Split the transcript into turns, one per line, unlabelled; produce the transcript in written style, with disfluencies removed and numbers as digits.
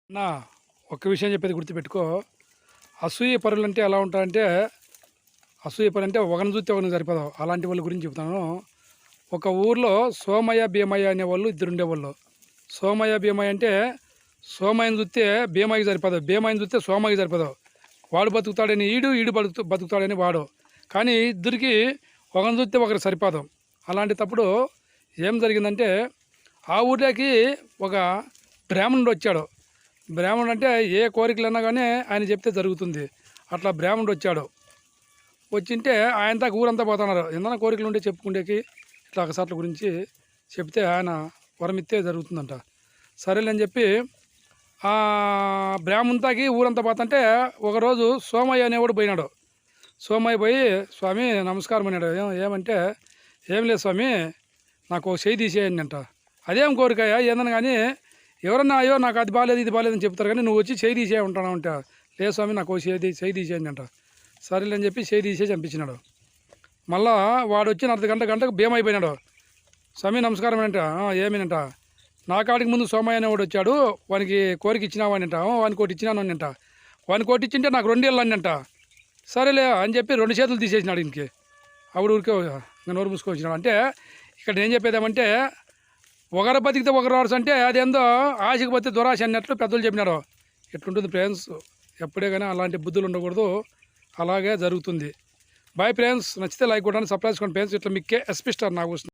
నా ఒక్క విషయం చెప్పేది గుర్తుపెట్టుకో. అసూయ పరులు అంటే ఎలా ఉంటారంటే, అసూయ పరులు అంటే ఒకరిని చూస్తే ఒకరిని సరిపోదు. అలాంటి వాళ్ళ గురించి చెప్తాను. ఒక ఊర్లో సోమయ్య భీమయ్య అనేవాళ్ళు ఇద్దరు ఉండేవాళ్ళు. సోమయ్య భీమయ్య అంటే సోమయ్యని చూస్తే భీమయ్యకి సరిపోదు, భీమయ్యని చూస్తే సోమయ్యకి సరిపోదు. వాడు బతుకుతాడని ఈడు బతుకుతాడని వాడు. కానీ ఇద్దరికి ఒకరిని చూస్తే ఒకరు సరిపోదు. అలాంటి తప్పుడు ఏం జరిగిందంటే, ఆ ఊర్లోకి ఒక బ్రాహ్మణుడు వచ్చాడు. బ్రాహ్మణుడు అంటే ఏ కోరికలన్నా కానీ ఆయన చెప్తే జరుగుతుంది. అట్లా బ్రాహ్మణుడు వచ్చాడు. వచ్చింటే ఆయన దాకా ఊరంతా పోతున్నారు. ఏదైనా కోరికలు ఉంటే చెప్పుకుంటేకి ఇట్లా ఒకసాట్ల గురించి చెప్తే ఆయన వరమిత్తే జరుగుతుందంట. సరేలేని చెప్పి ఆ బ్రాహ్మణుతాకి ఊరంతా పోతుంటే ఒకరోజు సోమయ్య అనేవాడు పోయినాడు. సోమయ్య పోయి, స్వామి నమస్కారం అన్నాడు. ఏమంటే, ఏం లేదు స్వామి, నాకు ఒక చేయి తీసేయండి అంట. అదేం కోరికయ్య ఏందని కానీ ఎవరన్నా అయ్యో నాకు అది బాగాలేదు ఇది బాగాలేదని చెప్తారు, కానీ నువ్వు వచ్చి చేయి తీసే ఉంటాను అంటే, లేదు స్వామి నాకు చేయి తీసేయండి అంట. సరేలేని చెప్పి చేయి తీసేసి చంపించినాడు. మళ్ళా వాడు వచ్చిన గంటకు భీమైపోయినాడు. స్వామి నమస్కారం అంట. ఏమినంట, నా కాడికి ముందు సోమయ్య అనేవాడు వచ్చాడు, వానికి కోరిక ఇచ్చినావానంట. వానికి ఒకటి ఇచ్చినాను అంట. వానికి ఒకటి ఇచ్చింటే నాకు 2 ఏళ్ళు అంట. సరేలే అని చెప్పి 2 చేతులు తీసేసినాడు ఇంటికి. అప్పుడు ఊరికే నోరు మూసుకొచ్చినాడు. అంటే ఇక్కడ ఏం చెప్పేదామంటే, ఒకరు బతికితే ఒకరు వారసు అంటే అదేందో ఆశకు పోతే దురాశ అన్నట్లు పెద్దలు చెప్పినారు. ఎట్లుంటుంది ఫ్రెండ్స్, ఎప్పుడే కానీ అలాంటి బుద్ధులు ఉండకూడదు. అలాగే జరుగుతుంది. బాయ్ ఫ్రెండ్స్, నచ్చితే లైక్ కొట్టండి, సబ్స్క్రైబ్ చేసుకోండి ఫ్రెండ్స్. ఇట్లా మీకే ఎస్పీ స్టార్ నాకు